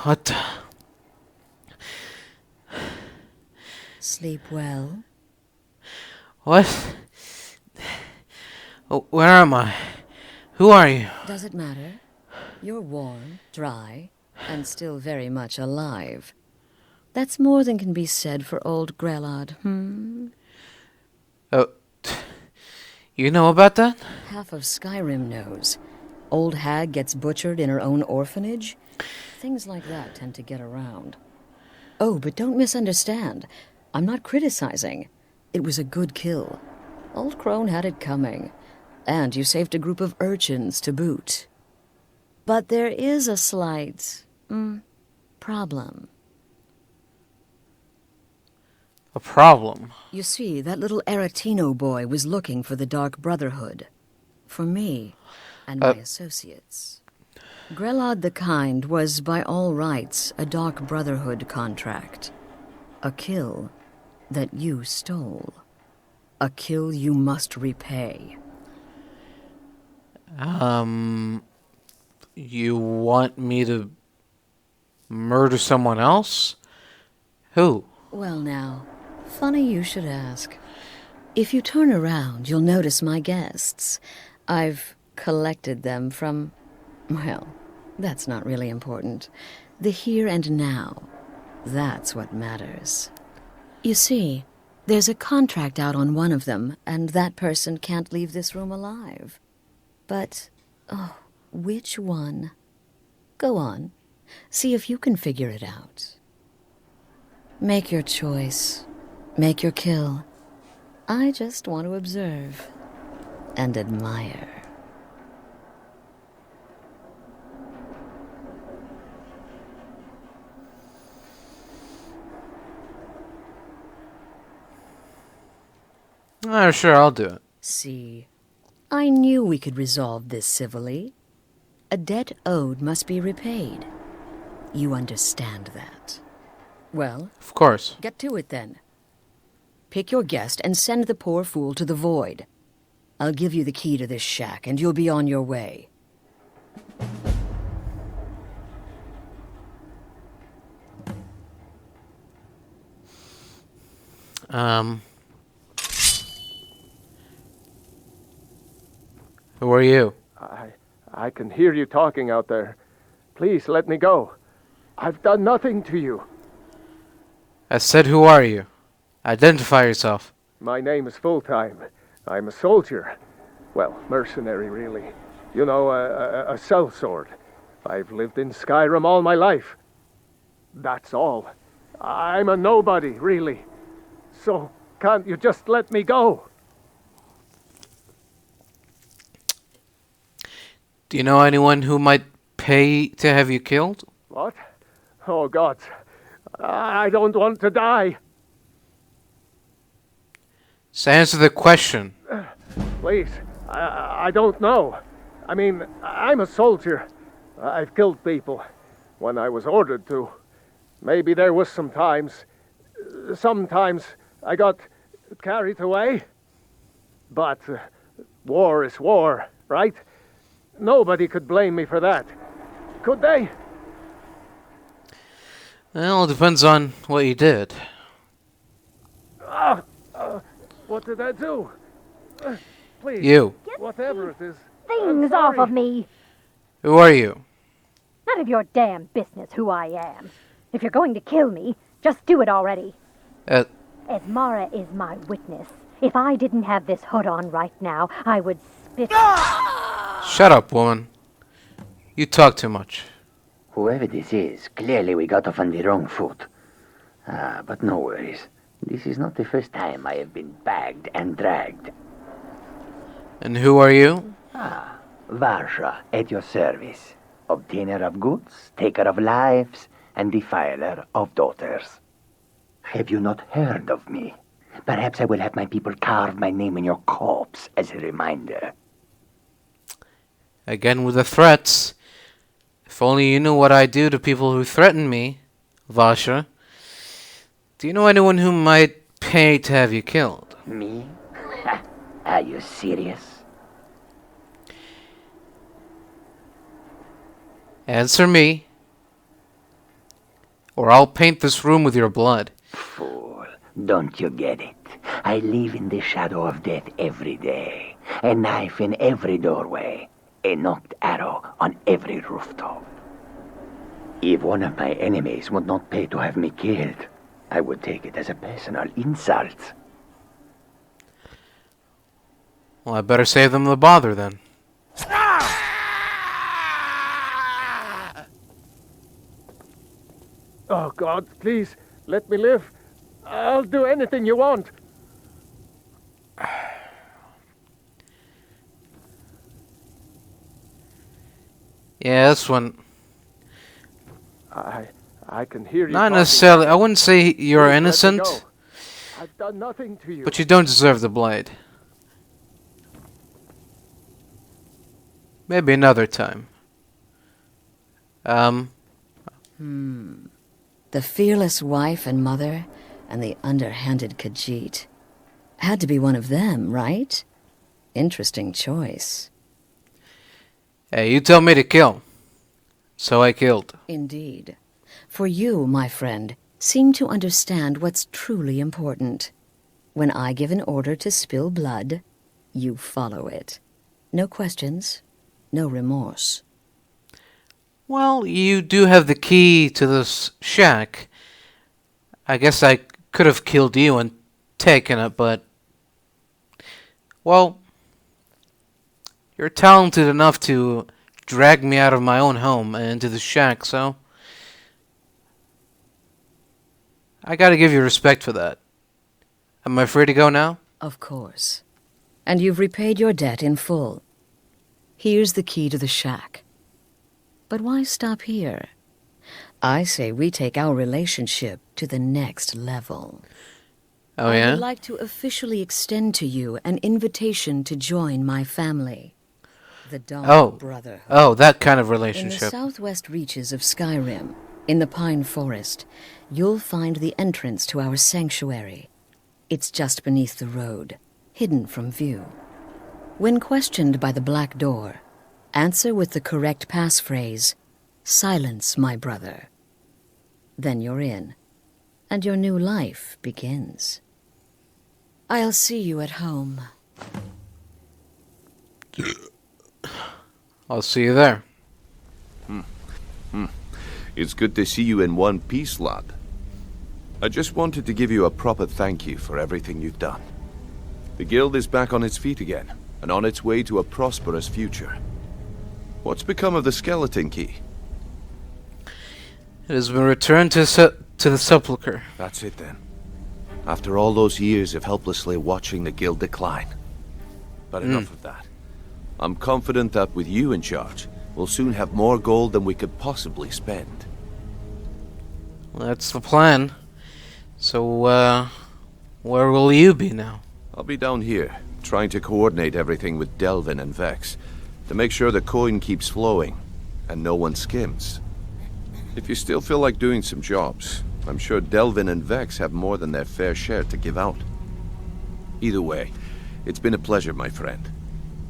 What the? Sleep well. What? Oh, where am I? Who are you? Does it matter? You're warm, dry, and still very much alive. That's more than can be said for old Grelod, Oh, you know about that? Half of Skyrim knows. Old hag gets butchered in her own orphanage. Things like that tend to get around. Oh, but don't misunderstand. I'm not criticizing. It was a good kill. Old Crone had it coming. And you saved a group of urchins to boot. But there is a slight, problem. A problem? You see, that little Aretino boy was looking for the Dark Brotherhood. For me and my associates. Grelod the Kind was, by all rights, a Dark Brotherhood contract. A kill that you stole. A kill you must repay. You want me to murder someone else? Who? Well now, funny you should ask. If you turn around, you'll notice my guests. I've collected them from, well, that's not really important. The here and now. That's what matters. You see, there's a contract out on one of them, and that person can't leave this room alive. But, oh, which one? Go on. See if you can figure it out. Make your choice. Make your kill. I just want to observe and admire. Sure, I'll do it. See, I knew we could resolve this civilly. A debt owed must be repaid. You understand that. Well, Of course. get to it then. Pick your guest and send the poor fool to the void. I'll give you the key to this shack and you'll be on your way. Who are you? I can hear you talking out there. Please let me go. I've done nothing to you. I said, who are you? Identify yourself. My name is Full-Time. I'm a soldier. Well, mercenary, really. You know, a sellsword. I've lived in Skyrim all my life. That's all. I'm a nobody, really. So, can't you just let me go? Do you know anyone who might pay to have you killed? What? Oh, God. I don't want to die. So answer the question. Please, I don't know. I mean, I'm a soldier. I've killed people when I was ordered to. Maybe there was sometimes I got carried away. But war is war, right? Nobody could blame me for that. Could they? Well, it depends on what you did. What did I do? Please. You. Whatever it is. Things off of me. Who are you? None of your damn business who I am. If you're going to kill me, just do it already. Esmara is my witness. If I didn't have this hood on right now, I would spit... Shut up, woman. You talk too much. Whoever this is, clearly we got off on the wrong foot. But no worries. This is not the first time I have been bagged and dragged. And who are you? Varsha, at your service. Obtainer of goods, taker of lives, and defiler of daughters. Have you not heard of me? Perhaps I will have my people carve my name in your corpse as a reminder. Again with the threats. If only you knew what I do to people who threaten me, Vasha. Do you know anyone who might pay to have you killed? Me? Are you serious? Answer me, or I'll paint this room with your blood. Fool, don't you get it? I live in the shadow of death every day. A knife in every doorway. A knocked arrow on every rooftop. If one of my enemies would not pay to have me killed, I would take it as a personal insult. Well, I better save them the bother then. Oh, God, please, let me live. I'll do anything you want. Yeah, this one. I can hear you. Not talking. necessarily. I wouldn't say you're Please, let me innocent, go. I've done nothing to you. but you don't deserve the blade. Maybe another time. The fearless wife and mother, and the underhanded Khajiit. Had to be one of them, right? Interesting choice. Hey, you tell me to kill. So I killed. Indeed. For you, my friend, seem to understand what's truly important. When I give an order to spill blood, you follow it. No questions, no remorse. Well, you do have the key to this shack. I guess I could have killed you and taken it, but... Well, you're talented enough to drag me out of my own home and into the shack, so... I gotta give you respect for that. Am I free to go now? Of course. And you've repaid your debt in full. Here's the key to the shack. But why stop here? I say we take our relationship to the next level. Oh, I yeah? would like to officially extend to you an invitation to join my family. The Dawn Brotherhood. Oh, that kind of In the relationship. southwest reaches of Skyrim, in the Pine Forest, you'll find the entrance to our sanctuary. It's just beneath the road, hidden from view. When questioned by the Black Door, answer with the correct passphrase, "Silence, my brother." Then you're in, and your new life begins. I'll see you at home. I'll see you there. It's good to see you in one piece, lad. I just wanted to give you a proper thank you for everything you've done. The guild is back on its feet again, and on its way to a prosperous future. What's become of the skeleton key? It has been returned to the sepulchre. That's it then. After all those years of helplessly watching the guild decline. But enough of that. I'm confident that with you in charge, we'll soon have more gold than we could possibly spend. Well, that's the plan. So, where will you be now? I'll be down here, trying to coordinate everything with Delvin and Vex, to make sure the coin keeps flowing, and no one skims. If you still feel like doing some jobs, I'm sure Delvin and Vex have more than their fair share to give out. Either way, it's been a pleasure, my friend.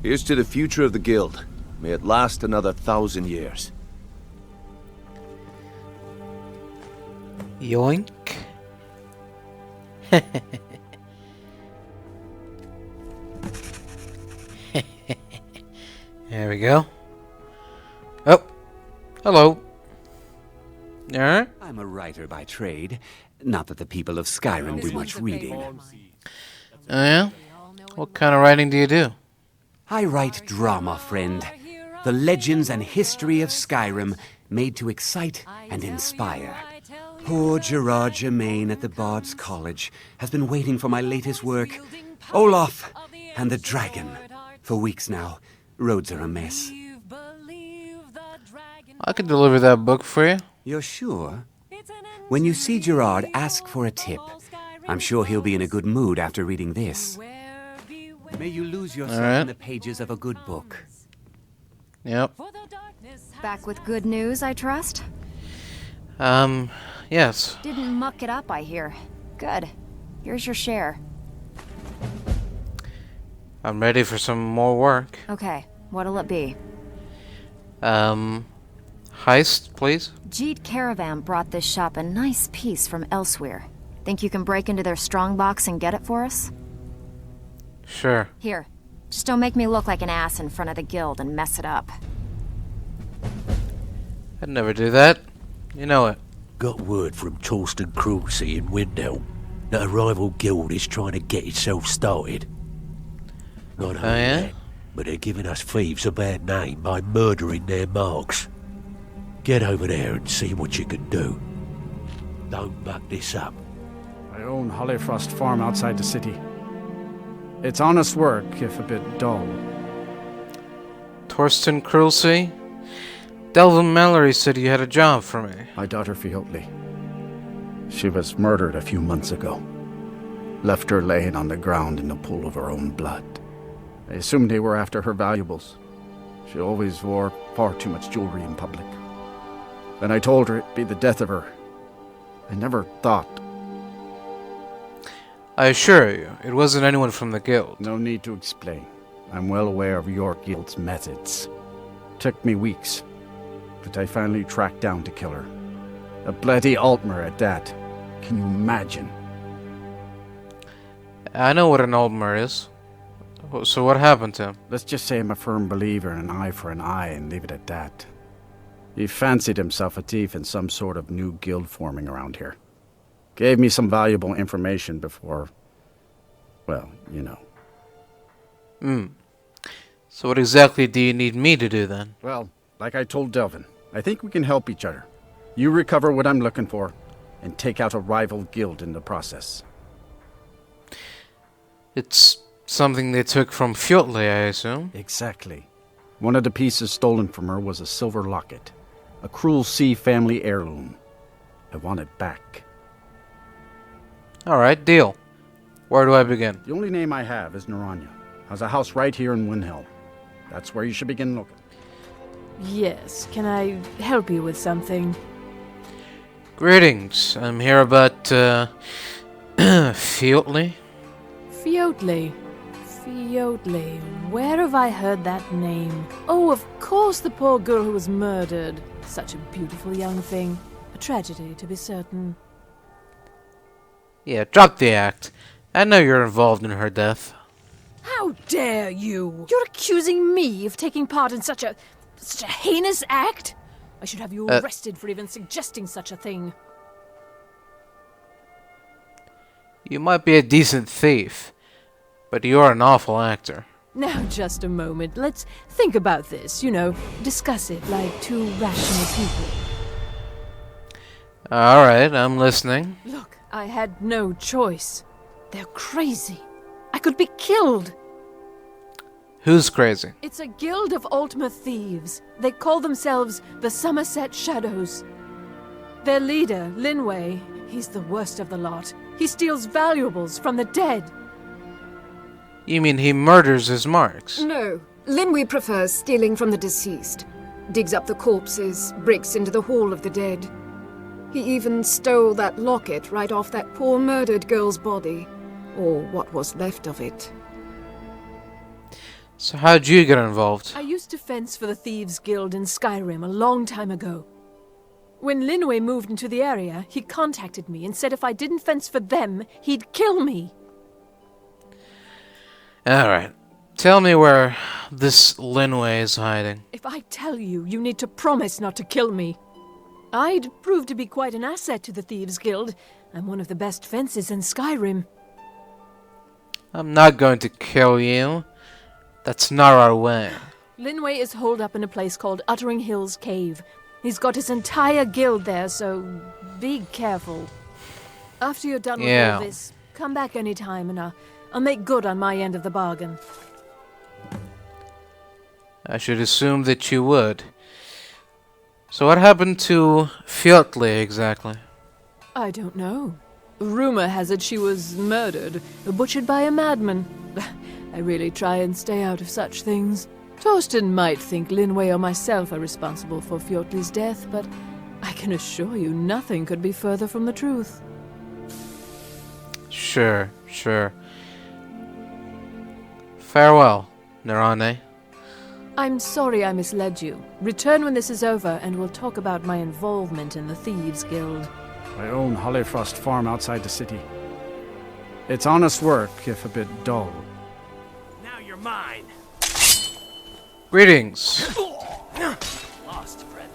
Here's to the future of the guild. May it last another 1,000 years. Yoink. There we go. Oh, hello. Yeah? I'm a writer by trade. Not that the people of Skyrim do much reading. Oh, yeah? What kind of writing do you do? I write drama, friend. The legends and history of Skyrim made to excite and inspire. Poor Gerard Germain at the Bard's College has been waiting for my latest work, Olaf and the Dragon, for weeks now. Roads are a mess. I can deliver that book for you. You're sure? When you see Gerard, ask for a tip. I'm sure he'll be in a good mood after reading this. May you lose yourself in the pages of a good book. Yep. Back with good news, I trust? Yes. Didn't muck it up, I hear. Good. Here's your share. I'm ready for some more work. Okay, what'll it be? heist, please? Jeet Caravan brought this shop a nice piece from elsewhere. Think you can break into their strongbox and get it for us? Sure. Here. Just don't make me look like an ass in front of the guild and mess it up. I'd never do that. You know it. Got word from Torsten Krulsey in Windhelm that a rival guild is trying to get itself started. Not only that, but they're giving us thieves a bad name by murdering their marks. Get over there and see what you can do. Don't muck this up. I own Hollyfrost Farm outside the city. It's honest work, if a bit dull. Torsten Krulsey? Delvin Mallory said you had a job for me. My daughter Fiotli. She was murdered a few months ago. Left her laying on the ground in a pool of her own blood. I assumed they were after her valuables. She always wore far too much jewelry in public. When I told her it'd be the death of her, I never thought. I assure you, it wasn't anyone from the guild. No need to explain. I'm well aware of your guild's methods. Took me weeks, but I finally tracked down to kill her. A bloody Altmer at that. Can you imagine? I know what an Aldmer is. So what happened to him? Let's just say I'm a firm believer in an eye for an eye and leave it at that. He fancied himself a thief in some sort of new guild forming around here. Gave me some valuable information before, well, you know. So what exactly do you need me to do then? Well, like I told Delvin, I think we can help each other. You recover what I'm looking for, and take out a rival guild in the process. It's something they took from Fiotli, I assume? Exactly. One of the pieces stolen from her was a silver locket. A Krulsey family heirloom. I want it back. Alright, deal. Where do I begin? The only name I have is Naranya. Has a house right here in Windhelm. That's where you should begin looking. Yes, can I help you with something? Greetings. I'm here about, Fiotli. Fiotli. Fiotli. Where have I heard that name? Oh, of course, the poor girl who was murdered. Such a beautiful young thing. A tragedy, to be certain. Yeah, drop the act. I know you're involved in her death. How dare you! You're accusing me of taking part in such a heinous act? I should have you arrested for even suggesting such a thing. You might be a decent thief, but you're an awful actor. Now, just a moment. Let's think about this, you know, discuss it like two rational people. Alright, I'm listening. Look, I had no choice. They're crazy. I could be killed. Who's crazy? It's a guild of Altmer thieves. They call themselves the Somerset Shadows. Their leader, Linway, he's the worst of the lot. He steals valuables from the dead. You mean he murders his marks? No. Linway prefers stealing from the deceased. Digs up the corpses, breaks into the Hall of the Dead. He even stole that locket right off that poor murdered girl's body. Or what was left of it. So how'd you get involved? I used to fence for the Thieves Guild in Skyrim a long time ago. When Linway moved into the area, he contacted me and said if I didn't fence for them, he'd kill me. Alright. Tell me where this Linway is hiding. If I tell you, you need to promise not to kill me. I'd prove to be quite an asset to the Thieves Guild. I'm one of the best fencers in Skyrim. I'm not going to kill you. That's not our way. Linway is holed up in a place called Uttering Hills Cave. He's got his entire guild there, so be careful. After you're done with all this, come back anytime and I'll make good on my end of the bargain. I should assume that you would. So what happened to Fiotli exactly? I don't know. Rumor has it she was murdered, butchered by a madman. I really try and stay out of such things. Torsten might think Linway or myself are responsible for Fiotli's death, but I can assure you nothing could be further from the truth. Sure. Farewell, Narane. I'm sorry I misled you. Return when this is over, and we'll talk about my involvement in the Thieves Guild. I own Hollyfrost Farm outside the city. It's honest work, if a bit dull. Now you're mine. Greetings. Lost, friend.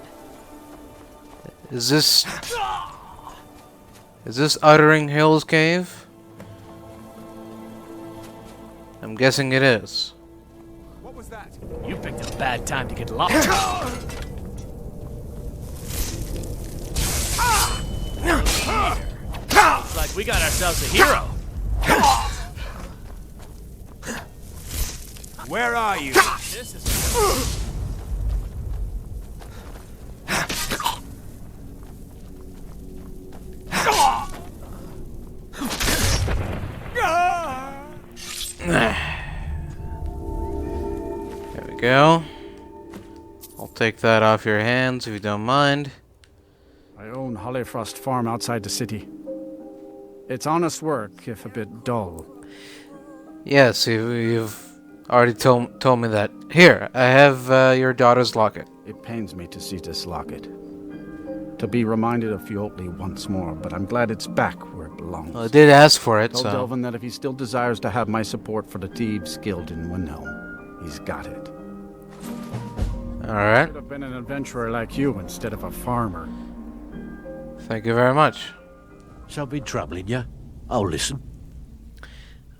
Is this Uttering Hills Cave? I'm guessing it is. What was that? You picked a bad time to get lost. Looks like we got ourselves a hero. Where are you? This is... There we go. I'll take that off your hands if you don't mind. I own Hollyfrost Farm outside the city. It's honest work, if a bit dull. Yes, you've already told me that. Here, I have your daughter's locket. It pains me to see this locket. To be reminded of Fiotli once more, but I'm glad it's back where it belongs. Well, I did ask for it, Tell so... Delvin that if he still desires to have my support for the Thieves Guild in Windhelm, he's got it. Alright. Should have been an adventurer like you instead of a farmer. Thank you very much. Something troubling you? I'll listen.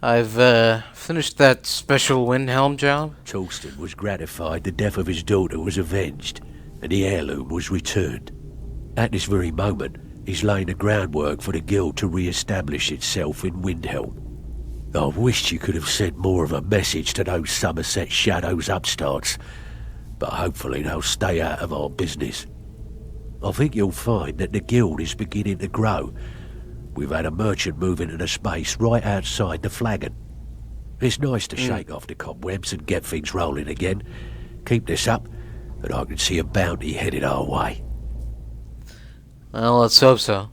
I've finished that special Windhelm job. Torsten was gratified the death of his daughter was avenged, and the heirloom was returned. At this very moment, he's laying the groundwork for the guild to re-establish itself in Windhelm. I wished you could have sent more of a message to those Somerset Shadows upstarts, but hopefully they'll stay out of our business. I think you'll find that the guild is beginning to grow. We've had a merchant move into the space right outside the flagon. It's nice to shake off the cobwebs and get things rolling again. Keep this up, and I can see a bounty headed our way. Well, let's hope so.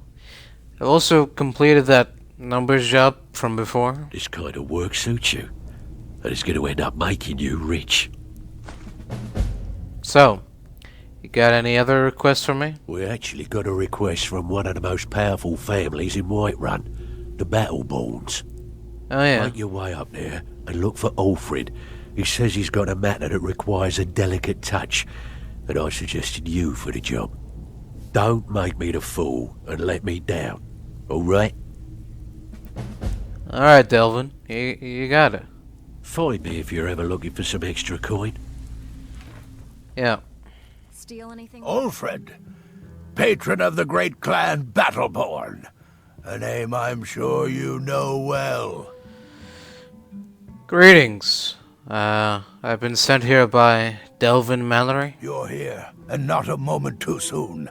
I've also completed that numbers job from before. This kind of work suits you, and it's going to end up making you rich. So, you got any other requests for me? We actually got a request from one of the most powerful families in Whiterun, the Battleborns. Oh yeah. Make your way up there and look for Alfred. He says he's got a matter that requires a delicate touch, and I suggested you for the job. Don't make me the fool and let me down, alright? Alright, Delvin. You got it. Find me if you're ever looking for some extra coin. Yeah. Steal anything? Alfred, patron of the great clan Battleborn. A name I'm sure you know well. Greetings. I've been sent here by Delvin Mallory. You're here, and not a moment too soon.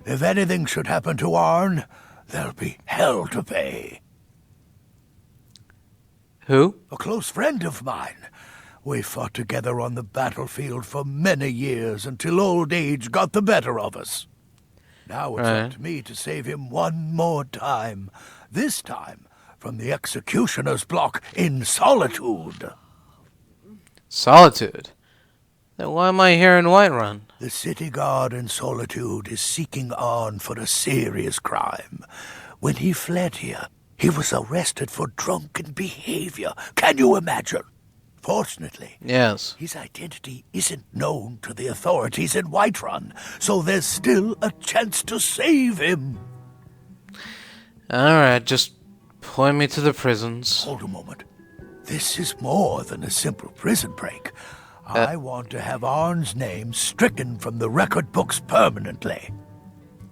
If anything should happen to Arn, there'll be hell to pay. Who? A close friend of mine. We fought together on the battlefield for many years until old age got the better of us. Now it's up to me to save him one more time. This time from the executioner's block in Solitude. Solitude? Then why am I here in Whiterun? The city guard in Solitude is seeking Arn for a serious crime. When he fled here, he was arrested for drunken behavior. Can you imagine? Fortunately, yes, his identity isn't known to the authorities in Whiterun, so there's still a chance to save him. Alright, just point me to the prisons. Hold a moment. This is more than a simple prison break. I want to have Arn's name stricken from the record books permanently.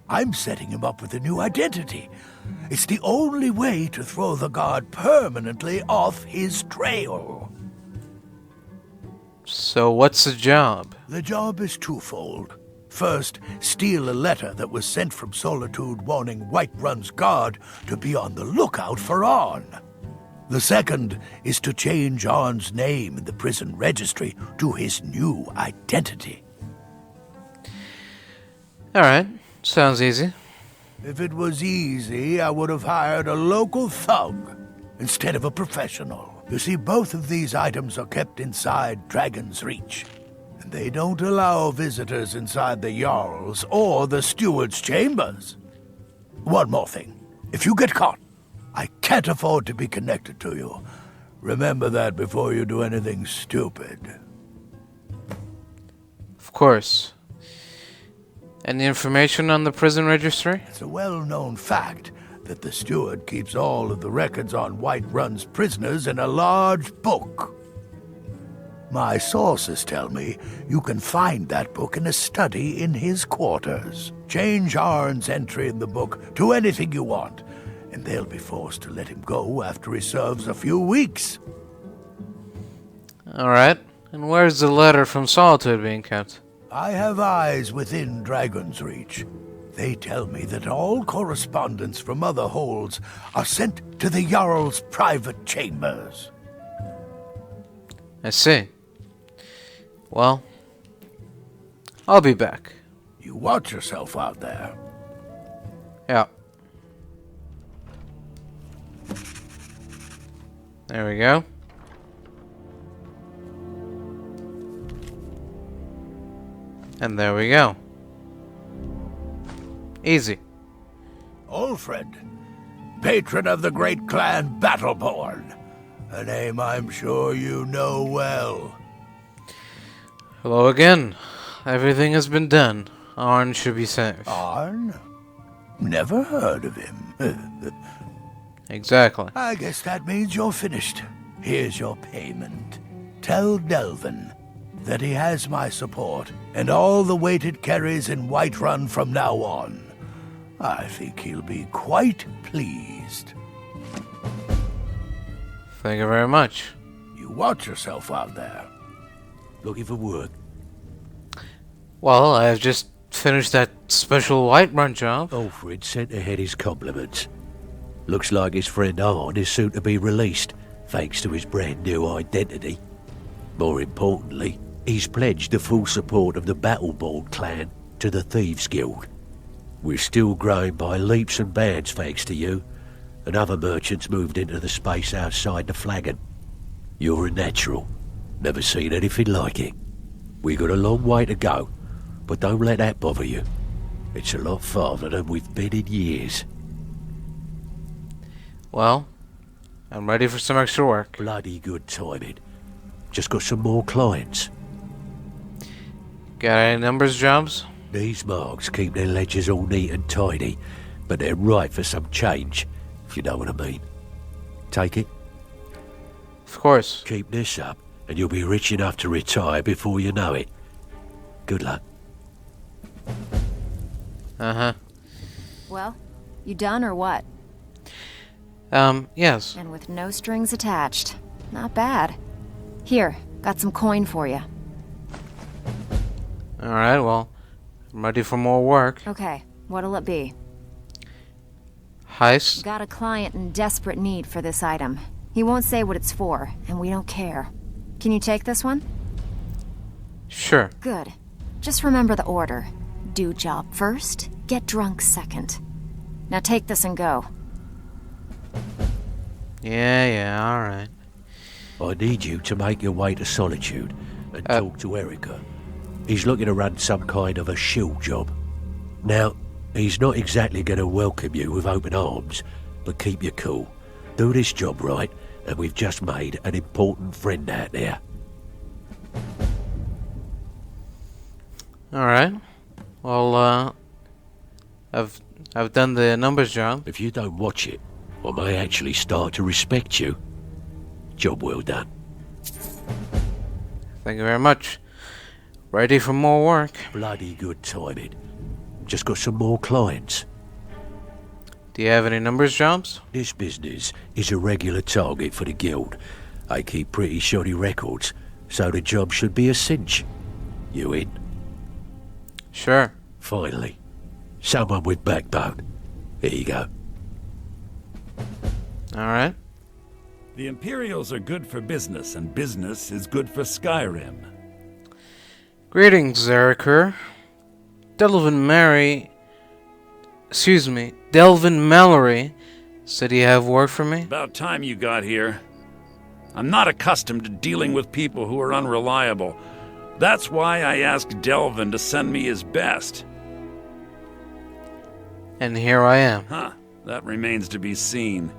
I'm setting him up with a new identity. It's the only way to throw the guard permanently off his trail. So what's the job? The job is twofold. First, steal a letter that was sent from Solitude warning Whiterun's guard to be on the lookout for Arn. The second is to change Arn's name in the prison registry to his new identity. Alright, sounds easy. If it was easy, I would have hired a local thug instead of a professional. You see, both of these items are kept inside Dragon's Reach. and they don't allow visitors inside the Jarl's or the steward's chambers. One more thing. If you get caught, I can't afford to be connected to you. Remember that before you do anything stupid. Of course. Any information on the prison registry? It's a well-known fact that the steward keeps all of the records on Whiterun's prisoners in a large book. My sources tell me you can find that book in a study in his quarters. Change Arn's entry in the book to anything you want, and they'll be forced to let him go after he serves a few weeks. Alright. And where's the letter from Solitude being kept? I have eyes within Dragon's Reach. They tell me that all correspondence from other holds are sent to the Jarl's private chambers. I see. Well, I'll be back. You watch yourself out there. Yeah. There we go. And there we go. Easy. Ulfred, patron of the great clan Battleborn. A name I'm sure you know well. Hello again. Everything has been done. Arn should be safe. Arn? Never heard of him. Exactly. I guess that means you're finished. Here's your payment. Tell Delvin that he has my support and all the weight it carries in Whiterun from now on. I think he'll be quite pleased. Thank you very much. You watch yourself out there. Looking for work? Well, I've just finished that special Whiterun job. Alfred sent ahead his compliments. Looks like his friend Arn is soon to be released, thanks to his brand new identity. More importantly, he's pledged the full support of the Battleborn clan to the Thieves Guild. We're still growing by leaps and bounds thanks to you, and other merchants moved into the space outside the flagon. You're a natural. Never seen anything like it. We got a long way to go, but don't let that bother you. It's a lot farther than we've been in years. Well, I'm ready for some extra work. Bloody good timing. Just got some more clients. Got any numbers jobs? These marks keep their ledgers all neat and tidy, but they're ripe for some change, if you know what I mean. Take it? Of course. Keep this up, and you'll be rich enough to retire before you know it. Good luck. Uh-huh. Well, you done or what? Yes. And with no strings attached. Not bad. Here, got some coin for you. Alright, well, I'm ready for more work. Okay, what'll it be? Heist? Got a client in desperate need for this item. He won't say what it's for, and we don't care. Can you take this one? Sure. Good. Just remember the order. Do job first, get drunk second. Now take this and go. Yeah, alright. I need you to make your way to Solitude and talk to Erica. He's looking to run some kind of a shield job. Now, he's not exactly going to welcome you with open arms, but keep your cool. Do this job right, and we've just made an important friend out there. Alright. Well, I've done the numbers job. If you don't watch it, I may actually start to respect you. Job well done. Thank you very much. Ready for more work. Bloody good timing. Just got some more clients. Do you have any numbers jobs? This business is a regular target for the guild. I keep pretty shoddy records, so the job should be a cinch. You in? Sure. Finally. Someone with backbone. Here you go. Alright. The Imperials are good for business, and business is good for Skyrim. Greetings, Zeriker. Delvin Mallory said you have work for me? About time you got here. I'm not accustomed to dealing with people who are unreliable. That's why I asked Delvin to send me his best. And here I am. Huh, that remains to be seen.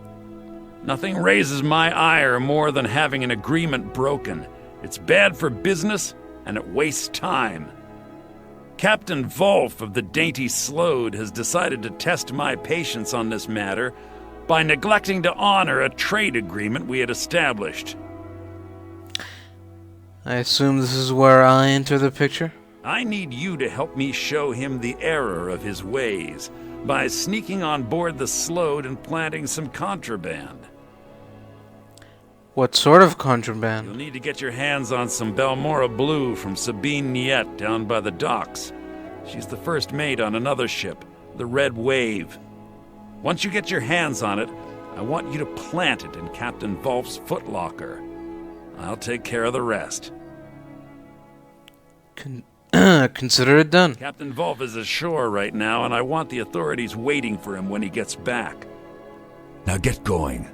Nothing raises my ire more than having an agreement broken. It's bad for business, and it wastes time. Captain Volf of the Dainty Slode has decided to test my patience on this matter by neglecting to honor a trade agreement we had established. I assume this is where I enter the picture? I need you to help me show him the error of his ways by sneaking on board the Slode and planting some contraband. What sort of contraband? You'll need to get your hands on some Balmora Blue from Sabine Niet down by the docks. She's the first mate on another ship, the Red Wave. Once you get your hands on it, I want you to plant it in Captain Volf's footlocker. I'll take care of the rest. Consider it done. Captain Volf is ashore right now, and I want the authorities waiting for him when he gets back. Now get going.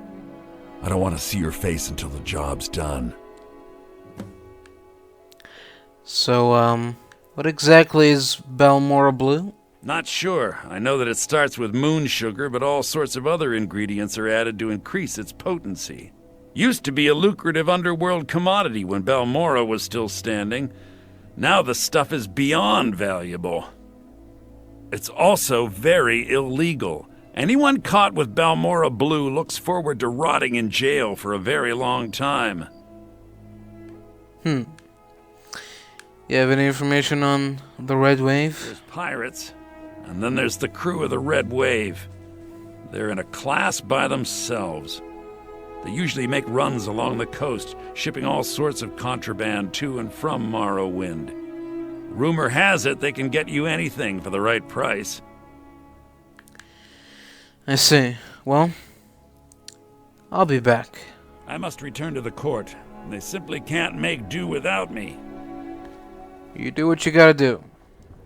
I don't want to see your face until the job's done. So, what exactly is Balmora Blue? Not sure. I know that it starts with moon sugar, but all sorts of other ingredients are added to increase its potency. Used to be a lucrative underworld commodity when Balmora was still standing. Now the stuff is beyond valuable. It's also very illegal. Anyone caught with Balmora Blue looks forward to rotting in jail for a very long time. You have any information on the Red Wave? There's pirates, and then there's the crew of the Red Wave. They're in a class by themselves. They usually make runs along the coast, shipping all sorts of contraband to and from Morrowind. Rumor has it they can get you anything for the right price. I see. Well, I'll be back. I must return to the court. They simply can't make do without me. You do what you gotta do.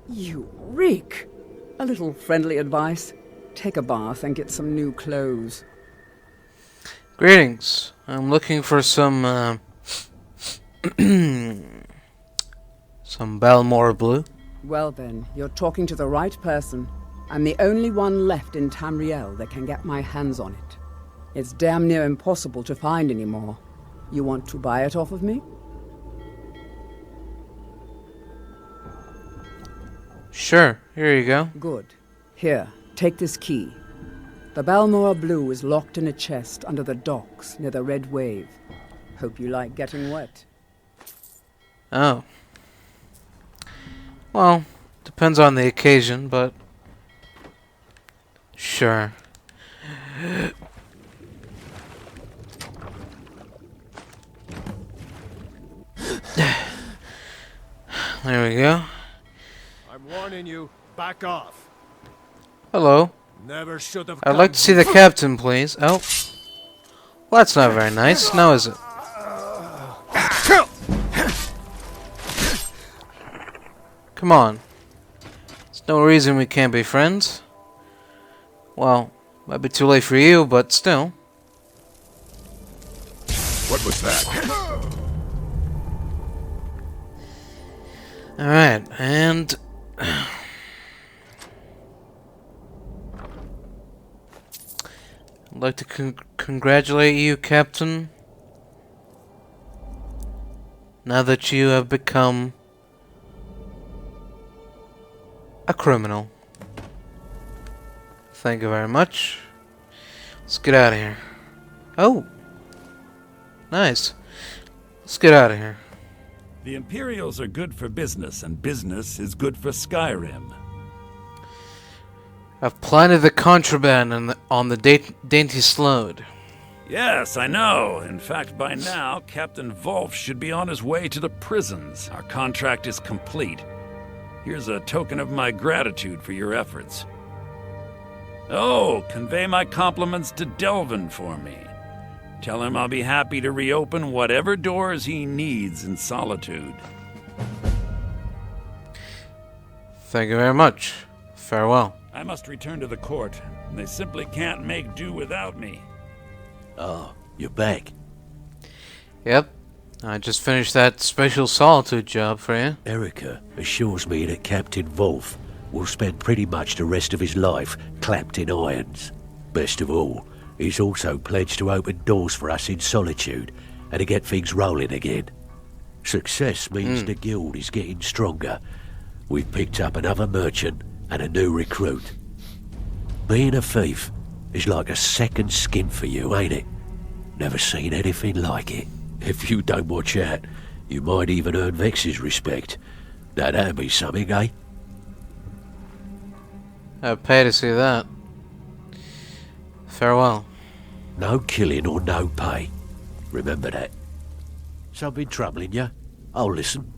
You reek! A little friendly advice. Take a bath and get some new clothes. Greetings. I'm looking for some Balmora Blue. Well then, you're talking to the right person. I'm the only one left in Tamriel that can get my hands on it. It's damn near impossible to find anymore. You want to buy it off of me? Sure, here you go. Good. Here, take this key. The Balmora Blue is locked in a chest under the docks near the Red Wave. Hope you like getting wet. Oh. Well, depends on the occasion, but... Sure. There we go. I'm warning you, back off. Hello. Never should have I'd like to see the captain, please. Oh. Well, that's not very nice, now is it? Come on. There's no reason we can't be friends. Well, might be too late for you, but still. What was that? Alright, and... I'd like to congratulate you, Captain. Now that you have become a criminal. Thank you very much. Let's get out of here. Oh! Nice. Let's get out of here. The Imperials are good for business, and business is good for Skyrim. I've planted the contraband on the Dainty Slode. Yes, I know. In fact, by now, Captain Volf should be on his way to the prisons. Our contract is complete. Here's a token of my gratitude for your efforts. Oh, convey my compliments to Delvin for me. Tell him I'll be happy to reopen whatever doors he needs in Solitude. Thank you very much. Farewell. I must return to the court. They simply can't make do without me. Oh, you're back. Yep. I just finished that special solitude job for you. Erica assures me that Captain Wolf will spend pretty much the rest of his life clapped in irons. Best of all, he's also pledged to open doors for us in Solitude and to get things rolling again. Success means the guild is getting stronger. We've picked up another merchant and a new recruit. Being a thief is like a second skin for you, ain't it? Never seen anything like it. If you don't watch out, you might even earn Vex's respect. Now that'd be something, eh? I'd pay to see that. Farewell. No killing or no pay. Remember that. Something troubling you? I'll listen.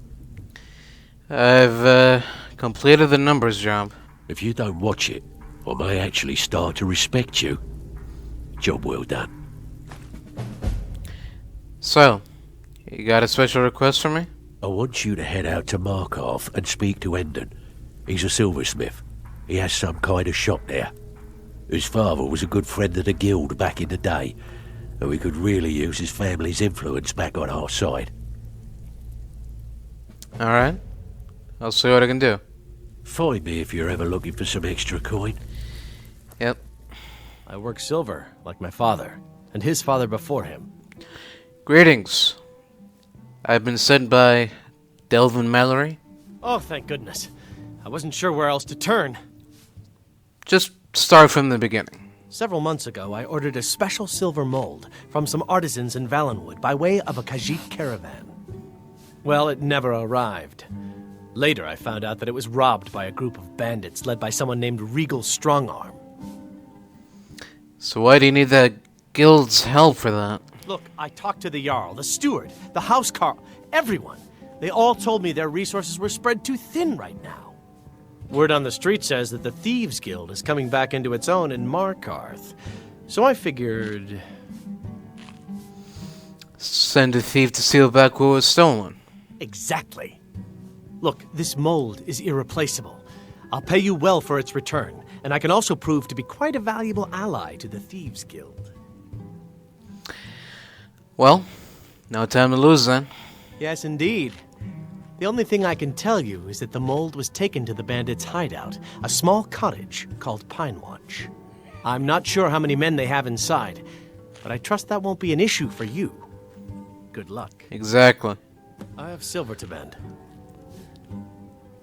I've completed the numbers job. If you don't watch it, I may actually start to respect you. Job well done. So, you got a special request for me? I want you to head out to Markarth and speak to Endon. He's a silversmith. He has some kind of shop there. His father was a good friend of the guild back in the day, and we could really use his family's influence back on our side. Alright. I'll see what I can do. Find me if you're ever looking for some extra coin. Yep. I work silver, like my father, and his father before him. Greetings. I've been sent by Delvin Mallory. Oh, thank goodness. I wasn't sure where else to turn. Just start from the beginning. Several months ago, I ordered a special silver mold from some artisans in Valenwood by way of a Khajiit caravan. Well, it never arrived. Later, I found out that it was robbed by a group of bandits led by someone named Regal Strongarm. So why do you need the guild's help for that? Look, I talked to the Jarl, the steward, the housecarl, everyone. They all told me their resources were spread too thin right now. Word on the street says that the Thieves Guild is coming back into its own in Markarth. So I figured... Send a thief to steal back what was stolen. Exactly. Look, this mold is irreplaceable. I'll pay you well for its return, and I can also prove to be quite a valuable ally to the Thieves Guild. Well, no time to lose then. Yes, indeed. The only thing I can tell you is that the mold was taken to the bandits' hideout, a small cottage called Pine Watch. I'm not sure how many men they have inside, but I trust that won't be an issue for you. Good luck. Exactly. I have silver to bend.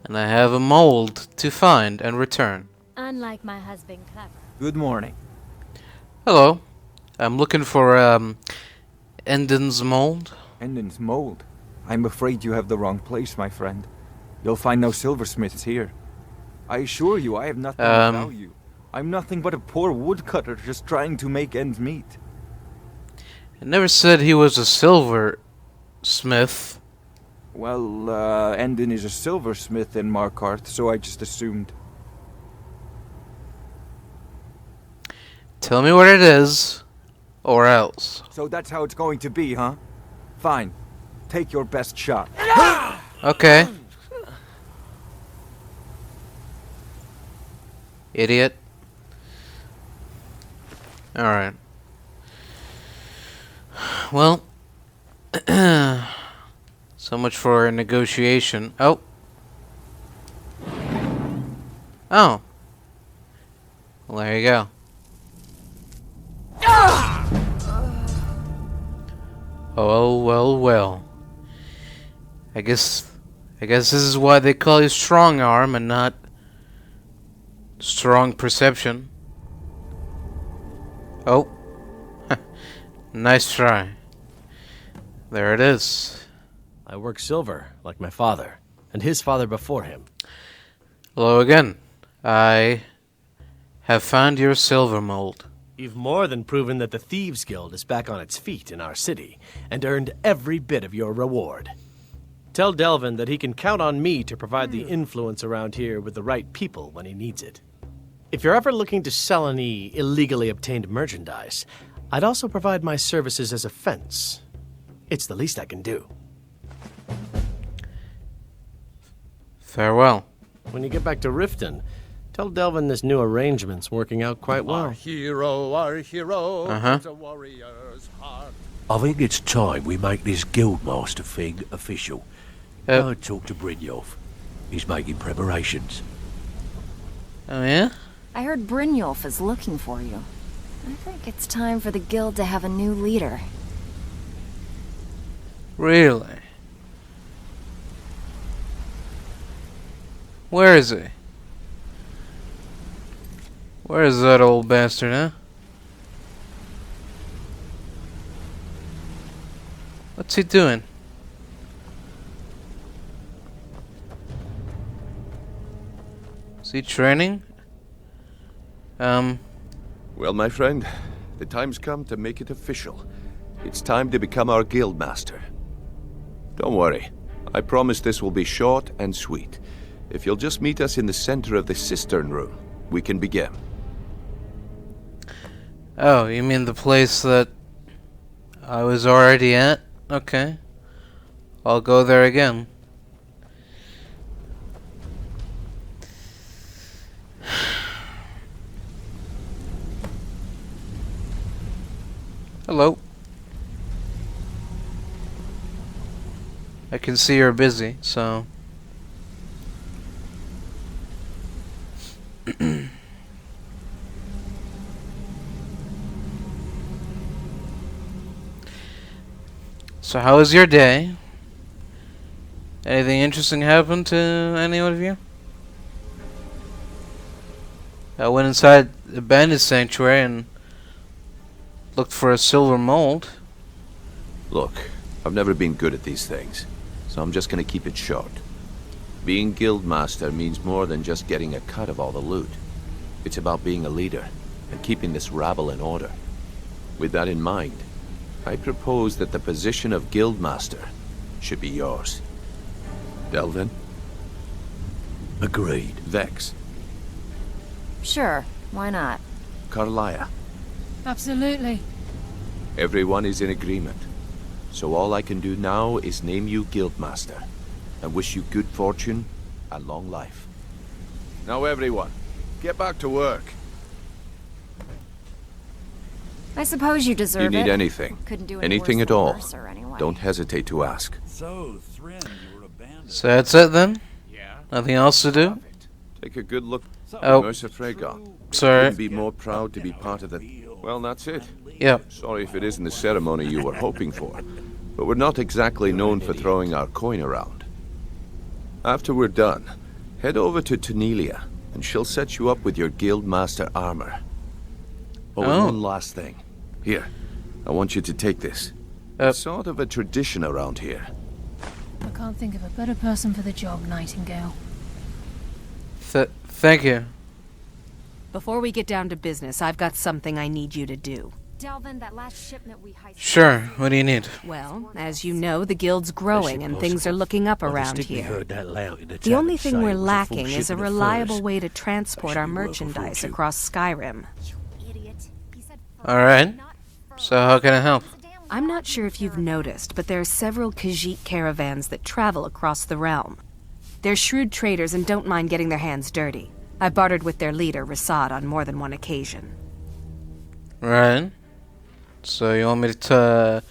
And I have a mold to find and return. Unlike my husband, Clever. Good morning. Hello. I'm looking for, Endon's mold. Endon's mold? I'm afraid you have the wrong place, my friend. You'll find no silversmiths here. I assure you, I have nothing of value. I'm nothing but a poor woodcutter just trying to make ends meet. I never said he was a silversmith. Well, Endon is a silversmith in Markarth, so I just assumed. Tell me what it is, or else. So that's how it's going to be, huh? Fine. Take your best shot. Okay. Idiot. Alright. Well, so much for a negotiation. Oh. Oh. Well, there you go. Oh, well, well. I guess this is why they call you strong arm and not strong perception. Oh. Nice try. There it is. I work silver, like my father, and his father before him. Hello again. I have found your silver mold. You've more than proven that the Thieves Guild is back on its feet in our city, and earned every bit of your reward. Tell Delvin that he can count on me to provide the influence around here with the right people when he needs it. If you're ever looking to sell any illegally obtained merchandise, I'd also provide my services as a fence. It's the least I can do. Farewell. When you get back to Riften, tell Delvin this new arrangement's working out quite well. Our hero, Uh-huh. a warrior's heart. I think it's time we make this guildmaster thing official. Go and talk to Brynjolf. He's making preparations. Oh, yeah? I heard Brynjolf is looking for you. I think it's time for the guild to have a new leader. Really? Where is he? Where is that old bastard, huh? What's he doing? Is he training? Well, my friend, the time's come to make it official. It's time to become our guildmaster. Don't worry. I promise this will be short and sweet. If you'll just meet us in the center of the cistern room, we can begin. Oh, you mean the place that I was already at? Okay. I'll go there again. Hello. I can see you're busy, so... So how was your day? Anything interesting happen to any of you? I went inside the bandit sanctuary and looked for a silver mold. Look, I've never been good at these things, so I'm just gonna keep it short. Being guildmaster means more than just getting a cut of all the loot. It's about being a leader and keeping this rabble in order. With that in mind, I propose that the position of guildmaster should be yours. Delvin? Agreed. Vex? Sure, why not? Carlia? Absolutely. Everyone is in agreement. So all I can do now is name you guildmaster and wish you good fortune and long life. Now everyone, get back to work. I suppose you deserve it. You need anything, Couldn't do any anything worse at than all, Mercer anyway. don't hesitate to ask. So, Thryn, you were abandoned. So that's it then? Yeah. Nothing else to do? Take a good look Oh. at Mercer Fregon. Sorry. Couldn't be more proud to be part of the... Well, that's it. Yep. Sorry if it isn't the ceremony you were hoping for, but we're not exactly known for throwing our coin around. After we're done, head over to Tanelia, and she'll set you up with your guildmaster armor. Oh, and one last thing. Here, I want you to take this. It's sort of a tradition around here. I can't think of a better person for the job, Nightingale. Thank you. Before we get down to business, I've got something I need you to do. Delvin, that last shipment we heisted. Sure, what do you need? Well, as you know, the guild's growing and things are looking up around here. The only thing we're lacking is a reliable way to transport our merchandise across Skyrim. Alright. So how can I help? I'm not sure if you've noticed, but there are several Khajiit caravans that travel across the realm. They're shrewd traders and don't mind getting their hands dirty. I've bartered with their leader, Rasad, on more than one occasion. Right. So you want me to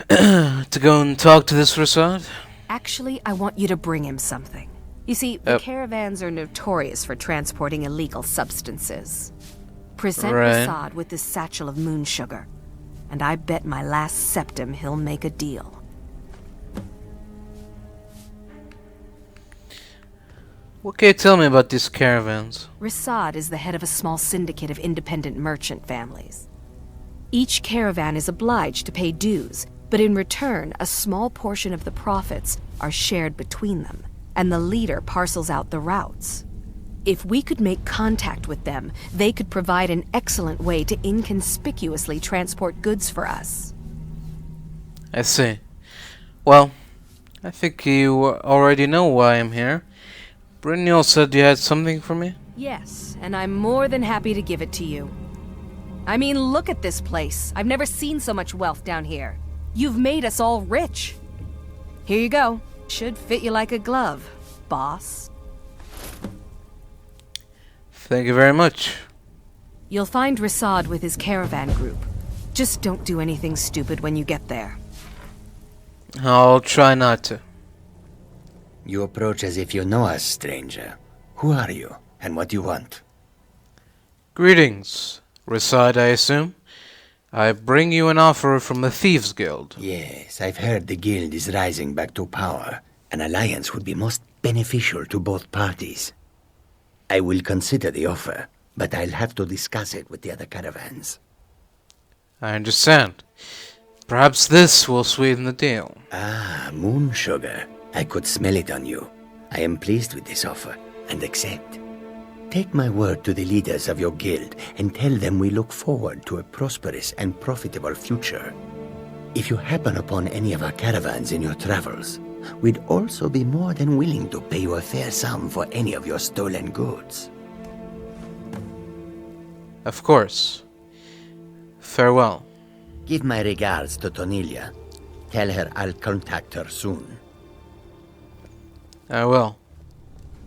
to go and talk to this Rasad? Actually, I want you to bring him something. You see, the caravans are notorious for transporting illegal substances. Present Rasad with this satchel of moon sugar, and I bet my last septum he'll make a deal. What can you tell me about these caravans? Rasad is the head of a small syndicate of independent merchant families. Each caravan is obliged to pay dues, but in return, a small portion of the profits are shared between them, and the leader parcels out the routes. If we could make contact with them, they could provide an excellent way to inconspicuously transport goods for us. I see. Well, I think you already know why I'm here. Brynjolf said you had something for me? Yes, and I'm more than happy to give it to you. I mean, look at this place. I've never seen so much wealth down here. You've made us all rich. Here you go. Should fit you like a glove, boss. Thank you very much. You'll find Rasad with his caravan group. Just don't do anything stupid when you get there. I'll try not to. You approach as if you know us, stranger. Who are you, and what do you want? Greetings, Reside, I assume. I bring you an offer from the Thieves Guild. Yes, I've heard the guild is rising back to power. An alliance would be most beneficial to both parties. I will consider the offer, but I'll have to discuss it with the other caravans. I understand. Perhaps this will sweeten the deal. Ah, moon sugar. I could smell it on you. I am pleased with this offer, and accept. Take my word to the leaders of your guild and tell them we look forward to a prosperous and profitable future. If you happen upon any of our caravans in your travels, we'd also be more than willing to pay you a fair sum for any of your stolen goods. Of course. Farewell. Give my regards to Tonilia. Tell her I'll contact her soon. I will.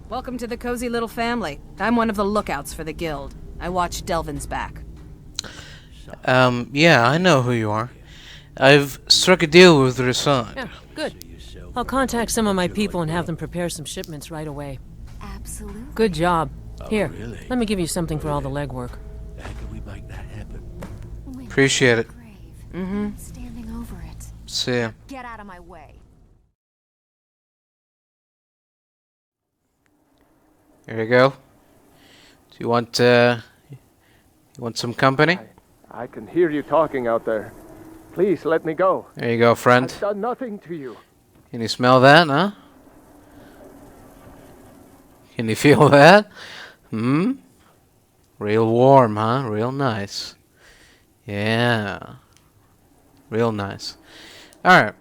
Welcome to the cozy little family. I'm one of the lookouts for the guild. I watch Delvin's back. Yeah, I know who you are. I've struck a deal with Rasan. Yeah, good. I'll contact some of my people and have them prepare some shipments right away. Absolutely. Good job. Here, really? let me give you something for all the legwork. How can we make that happen? Appreciate it. Mm-hmm. Standing over it. See ya. Get out of my way. Here you go. Do you want some company? I can hear you talking out there. Please let me go. There you go, friend. I've done nothing to you. Can you smell that, huh? Can you feel that? Real warm, huh? Real nice. Yeah. Real nice. Alright.